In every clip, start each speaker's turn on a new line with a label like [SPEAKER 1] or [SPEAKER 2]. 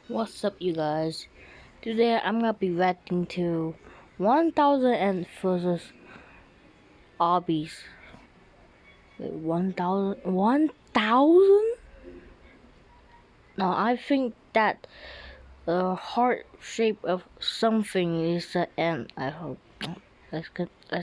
[SPEAKER 1] What's up, you guys? Today I'm gonna be reacting to 1000 Ants versus Arby's. Wait, 1000? 1000? Now I think that the heart shape of something is the ant. I hope. Let's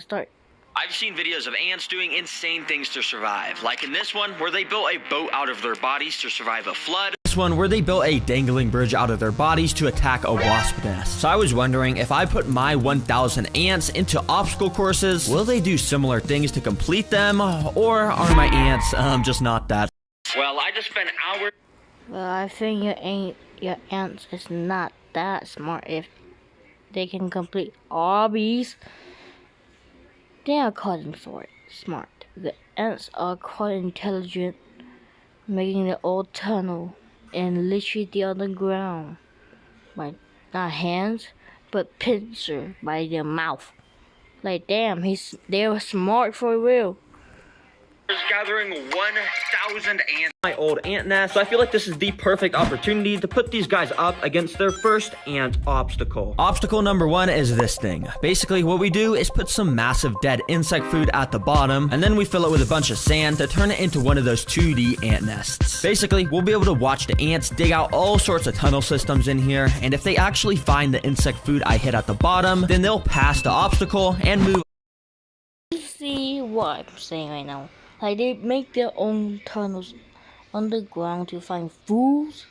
[SPEAKER 1] start.
[SPEAKER 2] I've seen videos of ants doing insane things to survive, like in this one where they built a boat out of their bodies to survive a flood.
[SPEAKER 3] This one where they built a dangling bridge out of their bodies to attack a wasp nest. So I was wondering, if I put my 1000 ants into obstacle courses, will they do similar things to complete them, or are my ants just not that?
[SPEAKER 2] Well, I just spent hours.
[SPEAKER 1] Well, I think your ants is not that smart if they can complete Arby's. They are quite smart. The ants are quite intelligent, making the old tunnel and literally the underground by not hands but pincer by their mouth. Like damn, they were smart for real.
[SPEAKER 2] Gathering 1000 ants.
[SPEAKER 3] My old ant nest, so I feel like this is the perfect opportunity to put these guys up against their first ant obstacle. Obstacle number 1 is this thing. Basically, what we do is put some massive dead insect food at the bottom, and then we fill it with a bunch of sand to turn it into one of those 2D ant nests. Basically, we'll be able to watch the ants dig out all sorts of tunnel systems in here, and if they actually find the insect food I hit at the bottom, then they'll pass the obstacle and move.
[SPEAKER 1] You see what I'm saying right now? Like they make their own tunnels underground to find foods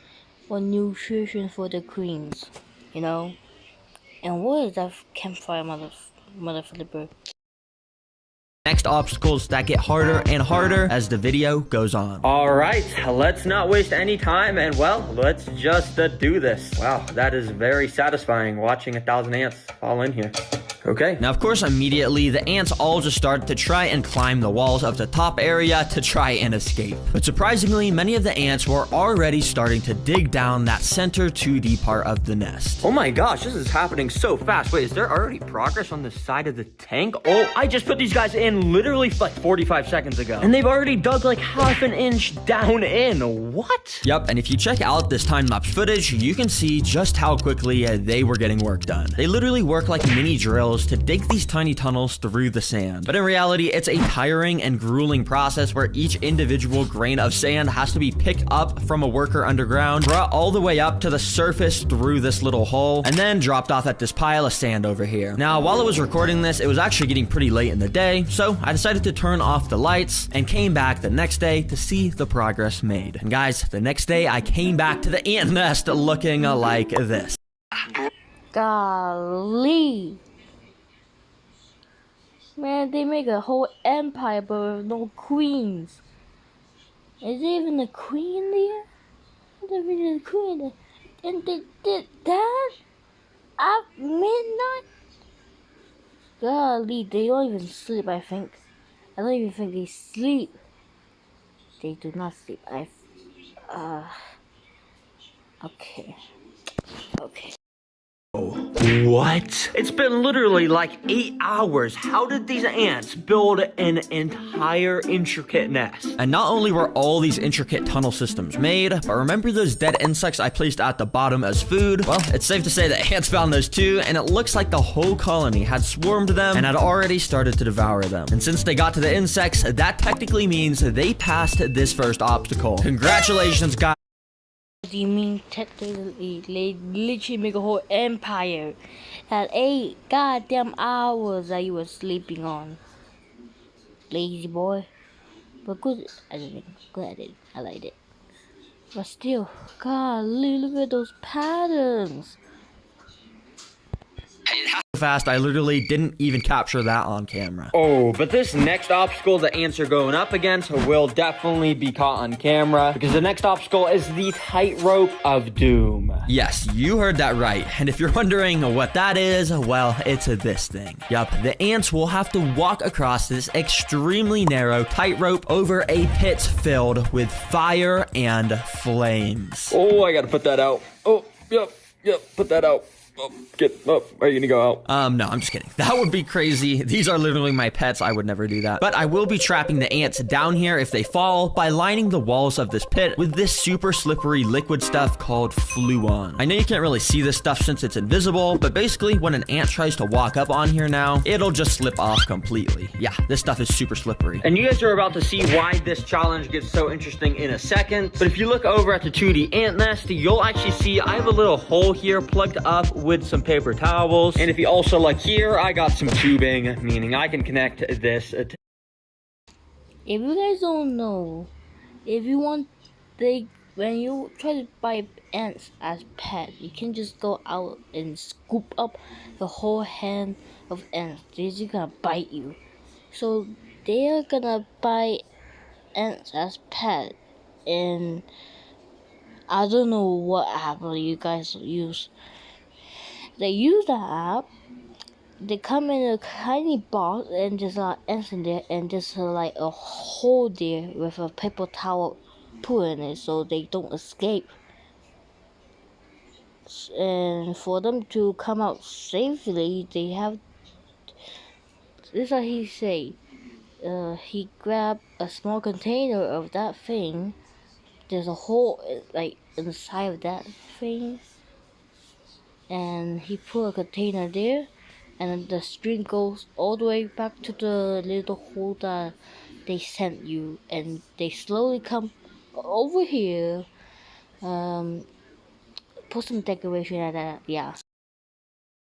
[SPEAKER 1] or nutrition for the queens, you know? And what is that campfire mother flipper?
[SPEAKER 3] Next obstacles that get harder and harder as the video goes on. All right, let's not waste any time and well, let's just do this. Wow, that is very satisfying watching 1000 ants fall in here. Okay, now of course immediately the ants all just started to try and climb the walls of the top area to try and escape. But surprisingly, many of the ants were already starting to dig down that center 2D part of the nest. Oh my gosh, this is happening so fast. Wait, is there already progress on the side of the tank? Oh, I just put these guys in literally like 45 seconds ago. And they've already dug like half an inch down in. What? Yep, and if you check out this time-lapse footage, you can see just how quickly they were getting work done. They literally work like mini drills to dig these tiny tunnels through the sand. But in reality, it's a tiring and grueling process where each individual grain of sand has to be picked up from a worker underground, brought all the way up to the surface through this little hole, and then dropped off at this pile of sand over here. Now, while I was recording this, it was actually getting pretty late in the day, so I decided to turn off the lights and came back the next day to see the progress made. And guys, the next day I came back to the ant nest looking like this.
[SPEAKER 1] Golly. Man, they make a whole empire but with no queens. Is there even a queen there? There's even a queen there. And they did that at midnight? Golly, they don't even sleep, I think. I don't even think they sleep. They do not sleep. Okay.
[SPEAKER 3] What? It's been literally like 8 hours. How did these ants build an entire intricate nest? And not only were all these intricate tunnel systems made, but remember those dead insects I placed at the bottom as food? Well, it's safe to say that ants found those too, and it looks like the whole colony had swarmed them and had already started to devour them. And since they got to the insects, that technically means they passed this first obstacle. Congratulations, guys.
[SPEAKER 1] What do you mean technically? They literally make a whole empire at 8 goddamn hours that you were sleeping on. Lazy boy. But good editing. Good editing. I liked it. But still, golly, look at those patterns.
[SPEAKER 3] Fast, I literally didn't even capture that on camera. Oh, but this next obstacle the ants are going up against will definitely be caught on camera, because the next obstacle is the tightrope of doom. Yes, you heard that right. And if you're wondering what that is, well, it's this thing. Yup, the ants will have to walk across this extremely narrow tightrope over a pit filled with fire and flames. Oh, I gotta put that out. Oh, yep, put that out. Are you gonna go out? No, I'm just kidding. That would be crazy. These are literally my pets. I would never do that. But I will be trapping the ants down here if they fall by lining the walls of this pit with this super slippery liquid stuff called Fluon. I know you can't really see this stuff since it's invisible, but basically when an ant tries to walk up on here now, it'll just slip off completely. Yeah, this stuff is super slippery. And you guys are about to see why this challenge gets so interesting in a second. But if you look over at the 2D ant nest, you'll actually see I have a little hole here plugged up with some paper towels. And if you also look here, I got some tubing, meaning I can connect this.
[SPEAKER 1] If you guys don't know, if you want, when you try to buy ants as pets, you can just go out and scoop up the whole hand of ants. They're just gonna bite you. So they're gonna buy ants as pets, and I don't know what app you guys use. They use the app. They come in a tiny box and just ants in there, and just like a hole there with a paper towel put in it so they don't escape. And for them to come out safely, they have. This is what he say. He grabbed a small container of that thing. There's a hole like inside of that thing, and he put a container there, and the string goes all the way back to the little hole that they sent you, and they slowly come over here. Put some decoration at that, yeah.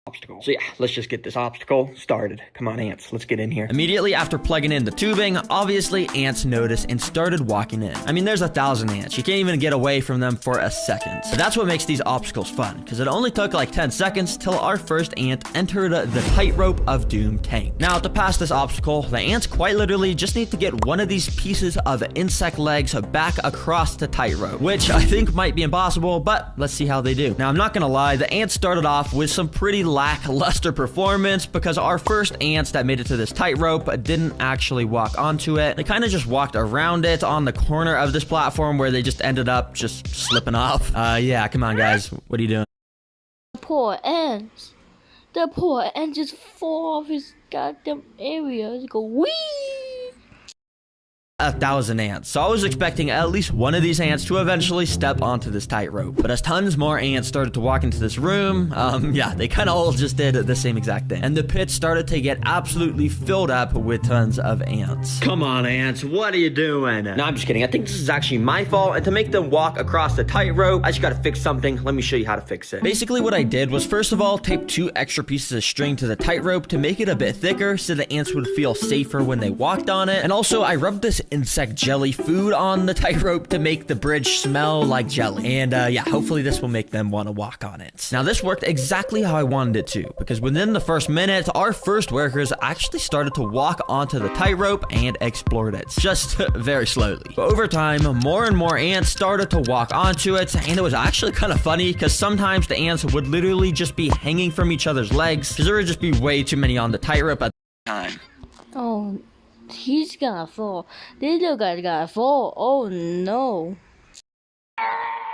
[SPEAKER 3] Obstacle. So yeah, let's just get this obstacle started. Come on, ants, let's get in here. Immediately after plugging in the tubing, obviously ants noticed and started walking in. I mean, there's 1,000 ants. You can't even get away from them for a second. So that's what makes these obstacles fun, because it only took like 10 seconds till our first ant entered the tightrope of doom tank. Now, to pass this obstacle, the ants quite literally just need to get one of these pieces of insect legs back across the tightrope, which I think might be impossible, but let's see how they do. Now, I'm not gonna lie, the ants started off with some pretty lackluster performance because our first ants that made it to this tightrope didn't actually walk onto it. They kind of just walked around it on the corner of this platform where they just ended up just slipping off. Yeah, come on guys, what are you doing?
[SPEAKER 1] Poor ants. The poor ant just fall off his goddamn area. Just go wee.
[SPEAKER 3] 1,000 ants. So I was expecting at least one of these ants to eventually step onto this tightrope. But as tons more ants started to walk into this room, yeah, they kind of all just did the same exact thing. And the pit started to get absolutely filled up with tons of ants. Come on, ants, what are you doing? No, I'm just kidding. I think this is actually my fault. And to make them walk across the tightrope, I just gotta fix something. Let me show you how to fix it. Basically, what I did was first of all, tape 2 extra pieces of string to the tightrope to make it a bit thicker so the ants would feel safer when they walked on it. And also, I rubbed this insect jelly food on the tightrope to make the bridge smell like jelly. And yeah, hopefully this will make them want to walk on it. Now this worked exactly how I wanted it to, because within the first minute, our first workers actually started to walk onto the tightrope and explored it, just very slowly. But over time, more and more ants started to walk onto it, and it was actually kind of funny because sometimes the ants would literally just be hanging from each other's legs because there would just be way too many on the tightrope at the time.
[SPEAKER 1] Oh, he's gonna fall. This little guy's gonna fall. Oh no.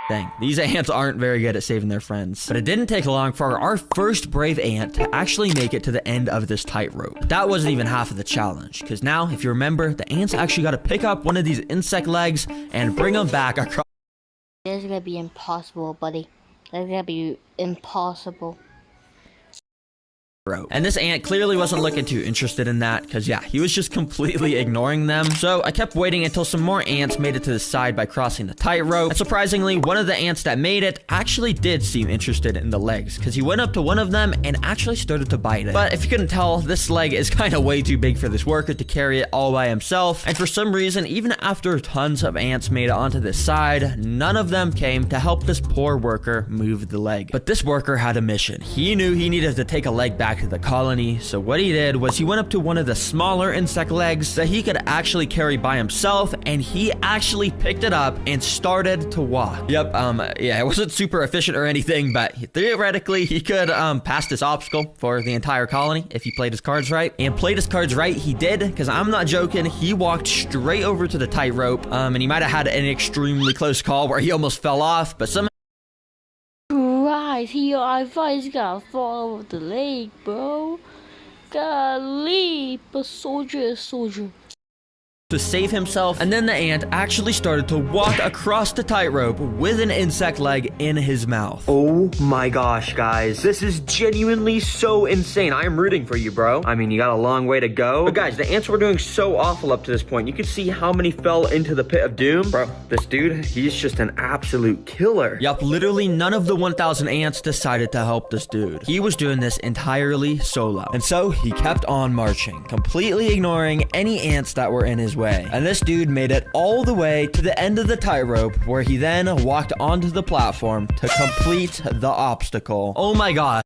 [SPEAKER 3] Dang, these ants aren't very good at saving their friends. But it didn't take long for our first brave ant to actually make it to the end of this tightrope. That wasn't even half of the challenge, because now, if you remember, the ants actually got to pick up one of these insect legs and bring them back across.
[SPEAKER 1] This is gonna be impossible, buddy. That's gonna be impossible.
[SPEAKER 3] And this ant clearly wasn't looking too interested in that, because yeah, he was just completely ignoring them. So I kept waiting until some more ants made it to the side by crossing the tightrope. And surprisingly, one of the ants that made it actually did seem interested in the legs, because he went up to one of them and actually started to bite it. But if you couldn't tell, this leg is kind of way too big for this worker to carry it all by himself. And for some reason, even after tons of ants made it onto this side, none of them came to help this poor worker move the leg. But this worker had a mission. He knew he needed to take a leg back to the colony, so what he did was he went up to one of the smaller insect legs that he could actually carry by himself, and he actually picked it up and started to walk. Yep, yeah, it wasn't super efficient or anything, but theoretically he could pass this obstacle for the entire colony if he played his cards right. And played his cards right, he did, because I'm not joking, he walked straight over to the tightrope, and he might have had an extremely close call where he almost fell off, but somehow
[SPEAKER 1] guys, I thought he's gonna fall over the lake, bro. Golly, a soldier.
[SPEAKER 3] To save himself, and then the ant actually started to walk across the tightrope with an insect leg in his mouth. Oh my gosh, guys. This is genuinely so insane. I am rooting for you, bro. I mean, you got a long way to go. But guys, the ants were doing so awful up to this point. You could see how many fell into the pit of doom. Bro, this dude, he's just an absolute killer. Yup, literally none of the 1,000 ants decided to help this dude. He was doing this entirely solo. And so he kept on marching, completely ignoring any ants that were in his way. And this dude made it all the way to the end of the tightrope, where he then walked onto the platform to complete the obstacle. Oh my god.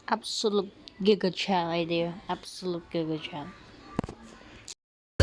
[SPEAKER 1] Absolute Giga Chat right there. Absolute Giga Chat.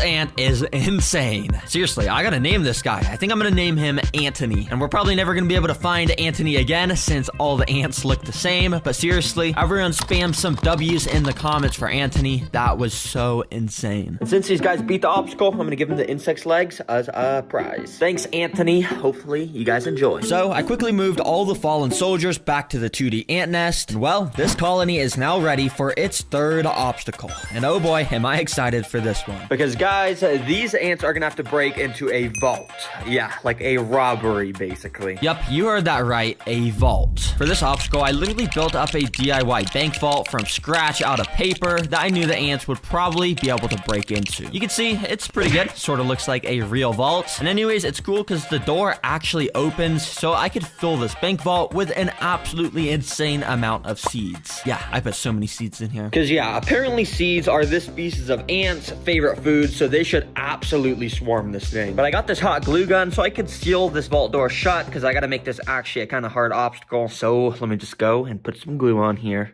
[SPEAKER 3] Ant is insane. Seriously, I gotta name this guy. I think I'm gonna name him Anthony. And we're probably never gonna be able to find Anthony again since all the ants look the same. But seriously, everyone spam some W's in the comments for Anthony. That was so insane. And since these guys beat the obstacle, I'm gonna give them the insect's legs as a prize. Thanks, Anthony. Hopefully, you guys enjoy. So, I quickly moved all the fallen soldiers back to the 2D ant nest. And well, this colony is now ready for its third obstacle. And oh boy, am I excited for this one. Because guys, these ants are gonna have to break into a vault. Yeah, like a robbery, basically. Yup, you heard that right, a vault. For this obstacle, I literally built up a DIY bank vault from scratch out of paper that I knew the ants would probably be able to break into. You can see, it's pretty good. Sort of looks like a real vault. And anyways, it's cool because the door actually opens, so I could fill this bank vault with an absolutely insane amount of seeds. Yeah, I put so many seeds in here. Because yeah, apparently seeds are this species of ants' favorite food, so they should absolutely swarm this thing. But I got this hot glue gun so I could seal this vault door shut, because I gotta make this actually a kind of hard obstacle. So let me just go and put some glue on here.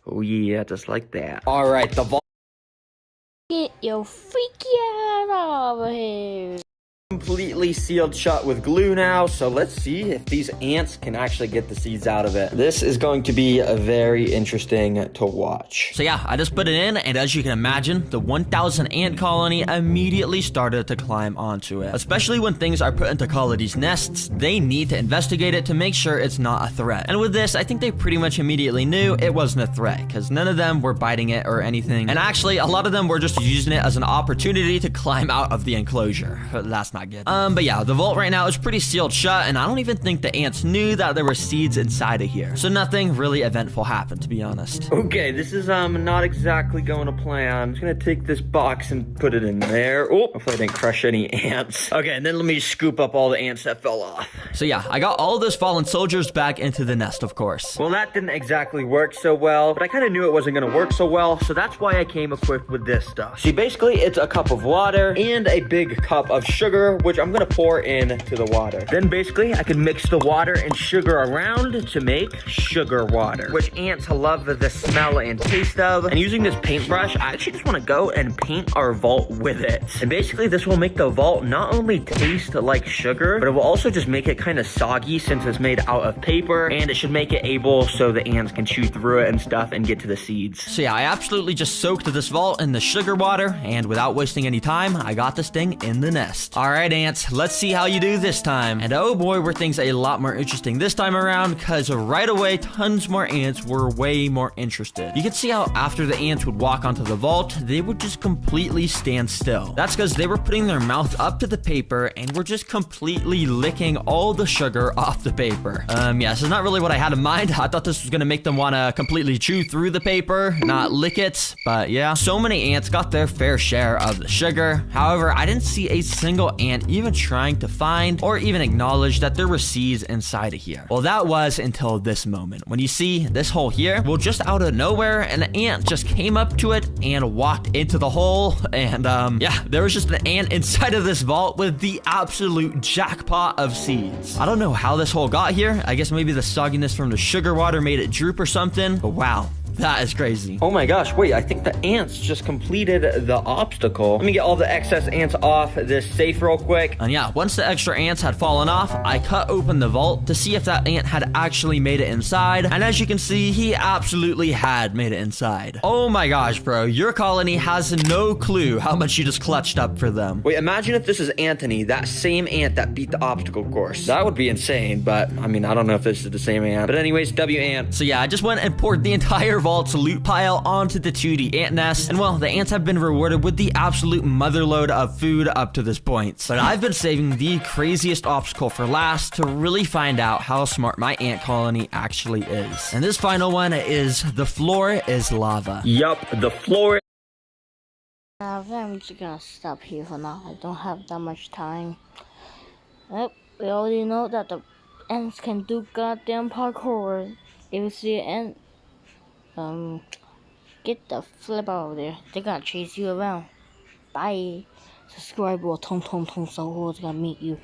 [SPEAKER 3] Oh yeah, just like that. All right, the vault
[SPEAKER 1] Get your freaky ass over here.
[SPEAKER 3] completely sealed shut with glue now, so let's see if these ants can actually get the seeds out of it. This is going to be very interesting to watch. So yeah, I just put it in, and as you can imagine, the 1,000 ant colony immediately started to climb onto it. Especially when things are put into colonies' nests, they need to investigate it to make sure it's not a threat. And with this, I think they pretty much immediately knew it wasn't a threat, because none of them were biting it or anything. And actually, a lot of them were just using it as an opportunity to climb out of the enclosure. That's not good. But yeah, the vault right now is pretty sealed shut, and I don't even think the ants knew that there were seeds inside of here. So nothing really eventful happened, to be honest. Okay, this is not exactly going to plan. I'm just gonna take this box and put it in there. Oh, hopefully I didn't crush any ants. Okay, and then let me scoop up all the ants that fell off. So yeah, I got all those fallen soldiers back into the nest, of course. Well, that didn't exactly work so well, but I kind of knew it wasn't gonna work so well, so that's why I came equipped with this stuff. See, basically, it's a cup of water and a big cup of sugar, which I'm gonna pour into the water. Then basically, I can mix the water and sugar around to make sugar water, which ants love the smell and taste of. And using this paintbrush, I actually just wanna go and paint our vault with it. And basically, this will make the vault not only taste like sugar, but it will also just make it kind of soggy since it's made out of paper, and it should make it able so the ants can chew through it and stuff and get to the seeds. So yeah, I absolutely just soaked this vault in the sugar water, and without wasting any time, I got this thing in the nest. All right, ants, let's see how you do this time. And oh boy, were things a lot more interesting this time around, because right away, tons more ants were way more interested. You can see how after the ants would walk onto the vault, they would just completely stand still. That's because they were putting their mouth up to the paper and were just completely licking all the sugar off the paper. Yeah, this is not really what I had in mind. I thought this was gonna make them wanna completely chew through the paper, not lick it, but yeah. So many ants got their fair share of the sugar. However, I didn't see a single ant even trying to find or even acknowledge that there were seeds inside of here. Well, that was until this moment. When you see this hole here, well, just out of nowhere, an ant just came up to it and walked into the hole, and yeah, there was just an ant inside of this vault with the absolute jackpot of seeds. I don't know how this hole got here. I guess maybe the sogginess from the sugar water made it droop or something, but wow. That is crazy. Oh my gosh, wait, I think the ants just completed the obstacle. Let me get all the excess ants off this safe real quick. And yeah, once the extra ants had fallen off, I cut open the vault to see if that ant had actually made it inside. And as you can see, he absolutely had made it inside. Oh my gosh, bro, your colony has no clue how much you just clutched up for them. Wait, imagine if this is Anthony, that same ant that beat the obstacle course. That would be insane, but I mean, I don't know if this is the same ant. But anyways, W ant. So yeah, I just went and poured the entire vault's loot pile onto the 2D ant nest. And well, the ants have been rewarded with the absolute motherload of food up to this point. But I've been saving the craziest obstacle for last to really find out how smart my ant colony actually is. And this final one is the floor is lava. Yup, the floor.
[SPEAKER 1] I'm just gonna stop here for now. I don't have that much time. Yep, we already know that the ants can do goddamn parkour. If you see an ant, get the flip out of there. They're gonna chase you around. Bye. Subscribe or 通通通 so who's gonna meet you.